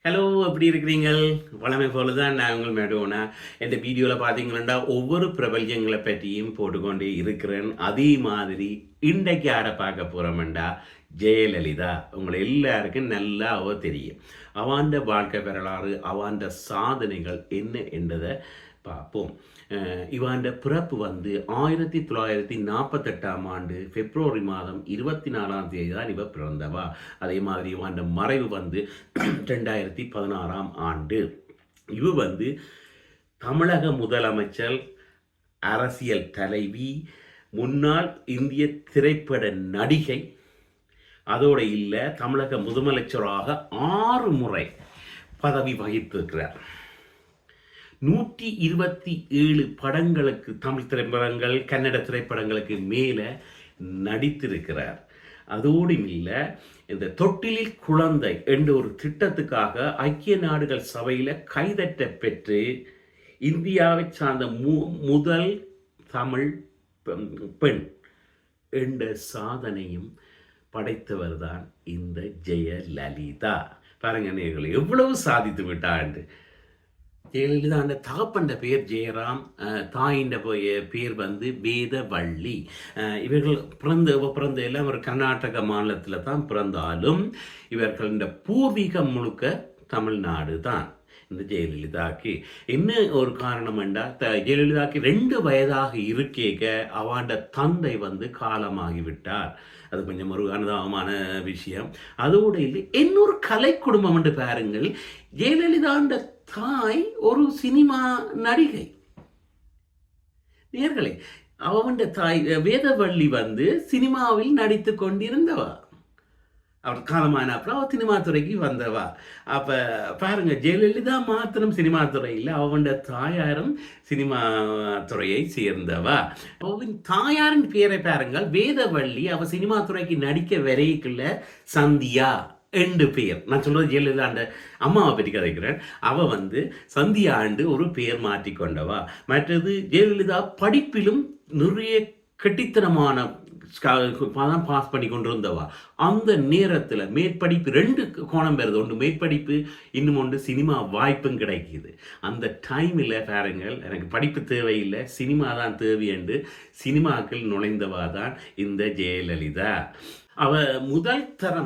Hello, எப்படி இருக்கிறீங்கள்? வழமை போல தான் நான் உங்கள் மேடோனா. இந்த வீடியோவில் பார்த்தீங்கன்னா ஒவ்வொரு பிரபல்யங்களை பற்றியும் போட்டுக்கொண்டே இருக்கிறேன். அதே மாதிரி இன்றைக்கு யாரை பார்க்க போகிறோம்டா, ஜெயலலிதா. உங்களை எல்லாருக்கும் நல்லா தெரியும். அவாண்ட வாழ்க்கை வரலாறு, அவாண்ட சாதனைகள் என்ன என்றதை பார்ப்போம். இவாண்ட பிறப்பு வந்து 1948 ஆண்டு பிப்ரவரி மாதம் 24ஆம் தேதி தான் இவ பிறந்தவா. அதே மாதிரி இவாண்ட மறைவு வந்து 2016ஆம் ஆண்டு. இவ வந்து தமிழக முதலமைச்சர், அரசியல் தலைவி, முன்னாள் இந்திய திரைப்பட நடிகை, அதோடு இல்லை தமிழக முதலமைச்சராக 6 முறை பதவி வகித்திருக்கிறார். 127 படங்களுக்கு, தமிழ் திரைப்படங்கள், கன்னட திரைப்படங்களுக்கு மேலே நடித்திருக்கிறார். அதோடு இல்லை, இந்த தொட்டிலில் குழந்தை என்ற ஒரு திட்டத்துக்காக ஐக்கிய நாடுகள் சபையில் கைதட்ட பெற்று இந்தியாவை சார்ந்த முதல் தமிழ் பெண் என்ற சாதனையும் படைத்தவர் தான் இந்த ஜெயலலிதா. பாருங்க நேயர்களே, எவ்வளவு சாதித்து விட்டாண்டு. ஜெயலலிதா அந்த தகப்பண்ட பேர் ஜெயராம், தாயின் பேர் வந்து வேதவள்ளி. இவர்கள் பிறந்த எல்லாம் ஒரு கர்நாடக மாநிலத்தில் தான் பிறந்தாலும் இவர்கள் இந்த பூர்வீகம் முழுக்க தமிழ்நாடு தான். இந்த ஜெயலலிதாக்கு என்ன ஒரு காரணம் என்றால், ஜெயலலிதாக்கு 2 வயதாக இருக்கேக அவாண்ட தந்தை வந்து காலமாகிவிட்டார். அது கொஞ்சம் ஒரு அனுதாபமான விஷயம். அதோடு இல்லை, இன்னொரு கலை குடும்பம் என்று பாருங்கள். ஜெயலலிதாண்ட தாய் ஒரு சினிமா நடிகை. நேர்களே, அவன் தாய் வேதவள்ளி வந்து சினிமாவில் நடித்து கொண்டிருந்தவா. அவர் காலமான அப்புறம் அவள் சினிமா துறைக்கு வந்தவா. அப்போ பாருங்க, ஜெயலலிதா மாத்திரம் சினிமா துறையில், அவன் தாயாரும் சினிமா துறையை சேர்ந்தவா. அவன் தாயாரின் பேரை பாருங்கள், வேதவள்ளி. அவள் சினிமா துறைக்கு நடிக்க வரைக்குள்ள சந்தியா என்று பெயர். நான் சொல்றது ஜெயலலிதா அம்மாவை பற்றி கதைக்கிறேன். அவள் வந்து சந்தியா ஆண்டு ஒரு பெயர் மாற்றிக்கொண்டவா. மற்றது ஜெயலலிதா படிப்பிலும் நிறைய கெட்டித்தனமான பாஸ் பண்ணி கொண்டு இருந்தவா. அந்த நேரத்தில் மேற்படிப்பு 2 கோணம் பெறுது. ஒன்று மேற்படிப்பு, இன்னும் ஒன்று சினிமா வாய்ப்பும் கிடைக்குது. அந்த டைமில் பாருங்கள், எனக்கு படிப்பு தேவையில்லை, சினிமா தான் தேவை என்று சினிமாக்கள் நுழைந்தவா தான் இந்த ஜெயலலிதா.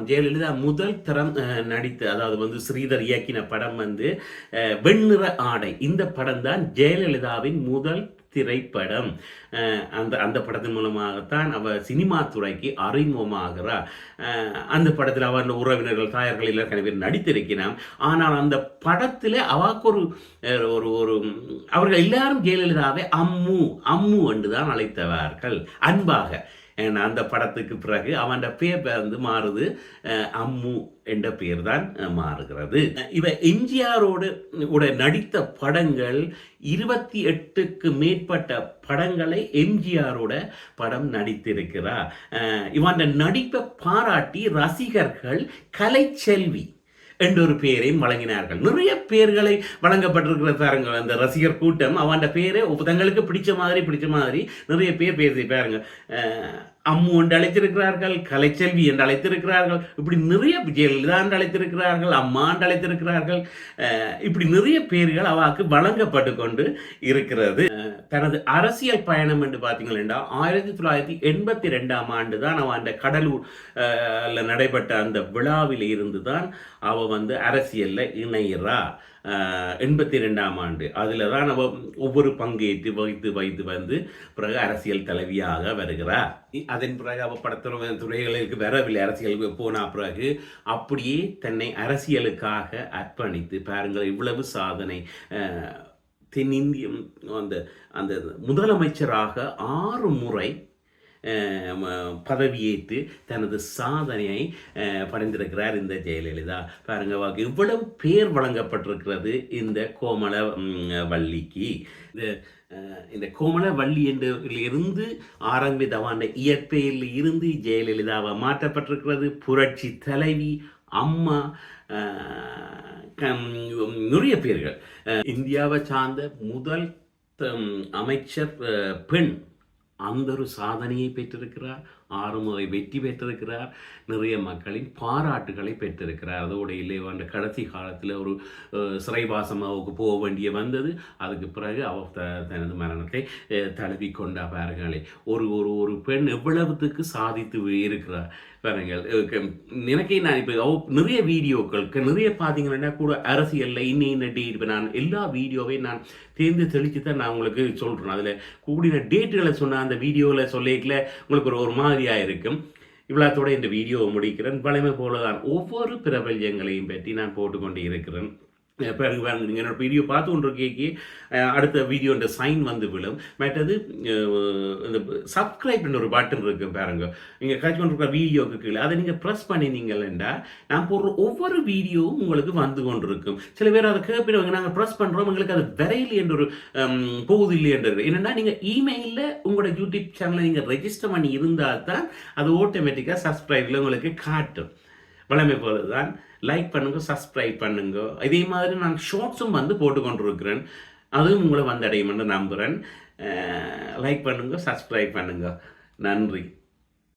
ஜெயலலிதா முதல் தரம் நடித்த, அதாவது வந்து ஸ்ரீதர் இயக்கின படம் வந்து வெண்ணிற ஆடை. இந்த படம் தான் ஜெயலலிதாவின் முதல் திரைப்படம். அந்த படத்தின் மூலமாகத்தான் அவள் சினிமா துறைக்கு அறிமுகமாகிறார். அந்த படத்தில் அவன் உறவினர்கள், தாயார்கள் எல்லாம் கணவர் பேர் நடித்திருக்கிறான். ஆனால் அந்த படத்தில் அவாக்கு ஒரு அவர்கள் எல்லாரும் ஜெயலலிதாவை அம்மு என்று தான் அழைத்தவார்கள், அன்பாக. அந்த படத்துக்கு பிறகு அவன் பேர் வந்து மாறுது, அம்மு என்ற பெயர் தான் மாறுகிறது. இவ எம்ஜிஆரோடு நடித்த படங்கள் 28க்கு மேற்பட்ட படங்களை எம்ஜிஆரோட படம் நடித்திருக்கிறார். இவன் நடிப்பை பாராட்டி ரசிகர்கள் கலைச்செல்வி என்ற ஒரு பெயரையும் வழங்கினார்கள். நிறைய பேர்களை வழங்கப்பட்டிருக்கிற பாருங்க. அந்த ரசிகர் கூட்டம் அவன் பேரை தங்களுக்கு பிடிச்ச மாதிரி நிறைய பேர் பேசி பாருங்க. அம்மு என்று அழைத்திருக்கிறார்கள், கலைச்செல்வி என்று அழைத்திருக்கிறார்கள், இப்படி நிறைய, ஜெயலலிதா என்று அழைத்திருக்கிறார்கள், அம்மா என்று அழைத்திருக்கிறார்கள். இப்படி நிறைய பேர்கள் அவாக்கு வழங்கப்பட்டு கொண்டு இருக்கிறது. தனது அரசியல் பயணம் என்று பார்த்தீங்கன்னா 1982ஆம் ஆண்டு தான் அவன் அந்த கடலூர் நடைபெற்ற அந்த விழாவில் இருந்து தான் அவள் வந்து அரசியலில் இணைகிறா. 82ஆம் ஆண்டு அதில் தான் அவ ஒவ்வொரு பங்கேற்று வைத்து வந்து பிறகு அரசியல் தலைவியாக வருகிறார். அதன் பிறகு அவள் துறைகளுக்கு வரவில்லை. அரசியலுக்கு போன பிறகு அப்படியே தன்னை அரசியலுக்காக அர்ப்பணித்து பாருங்கள், இவ்வளவு சாதனை. தென்னிந்திய அந்த முதலமைச்சராக 6 முறை பதவியேற்று தனது சாதனையை படைந்திருக்கிறார் இந்த ஜெயலலிதா. பாருங்க, இவ்வளவு பேர் வழங்கப்பட்டிருக்கிறது இந்த கோமலவள்ளிக்கு. இந்த கோமலவள்ளி இருந்து ஆரம்பித்தவான இயற்பெயரில் இருந்து ஜெயலலிதாவை மாற்றப்பட்டிருக்கிறது. புரட்சி தலைவி, அம்மா, நிறைய பேர்கள். இந்தியாவை சார்ந்த முதல் அமைச்சர் பெண், அந்த ஒரு சாதனையை பெற்றிருக்கிறார். 6 முறை வெற்றி பெற்றிருக்கிறார். நிறைய மக்களின் பாராட்டுகளை பெற்றிருக்கிறார். அதோடு இல்லை அந்த கடைசி காலத்தில் ஒரு சிறைவாசமாவுக்கு போக வேண்டிய வந்தது. அதுக்கு பிறகு அவர் தனது மரணத்தை தழுவி கொண்டார்களே. ஒரு ஒரு ஒரு பெண் எவ்வளவுத்துக்கு சாதித்து இருக்கிறார் பாருங்கள். நினைக்கே நான் இப்போ நிறைய வீடியோக்கள் நிறைய பார்த்தீங்கன்னா கூட அரசியலில் இன்ன டேட் இப்போ நான் எல்லா வீடியோவையும் நான் தேர்ந்து தெளித்து தான் நான் உங்களுக்கு சொல்கிறேன். அதில் கூடின டேட்டுகளை சொன்ன அந்த வீடியோவில் சொல்லிக்கல உங்களுக்கு ஒரு மாதிரியாக இருக்கும். இவ்வளோத்தோட இந்த வீடியோவை முடிக்கிறேன். வலிமை போல தான் ஒவ்வொரு பிரபல்யங்களையும் பற்றி நான் போட்டுக்கொண்டு இருக்கிறேன். பாருங்க நீங்கள் என்னோட வீடியோ பார்த்து கொண்டு கேட்கி அடுத்த வீடியோ இந்த சைன் வந்து விழும். மற்றது இந்த சப்ஸ்கிரைப் ஒரு பட்டன் இருக்குது பாருங்க. நீங்கள் கழிச்சு கொண்டு இருக்கிற வீடியோவுக்கு கீழே அதை நீங்கள் ப்ரெஸ் பண்ணினீங்களா நான் போடுற ஒவ்வொரு வீடியோவும் உங்களுக்கு வந்து கொண்டு இருக்கும். சில பேர் அதை கேட்பிடுவாங்க, நாங்கள் ப்ரெஸ் பண்ணுறோம் எங்களுக்கு அது விரையில் என்ற ஒரு போகுது இல்லை என்று. என்னென்னா நீங்கள் இமெயிலில் உங்களோட யூடியூப் சேனலை நீங்கள் ரெஜிஸ்டர் பண்ணி இருந்தால் தான் அது ஆட்டோமேட்டிக்காக சப்ஸ்கிரைபில் உங்களுக்கு காட்டும். வளமை போல தான் லைக் பண்ணுங்க, சப்ஸ்கிரைப் பண்ணுங்க. இதே மாதிரி நான் ஷார்ட்ஸும் வந்து போட்டுக்கொண்டிருக்கிறேன். அதுவும் உங்களை வந்தடையும் என்று நம்புகிறேன். லைக் பண்ணுங்க, சப்ஸ்கிரைப் பண்ணுங்க. நன்றி.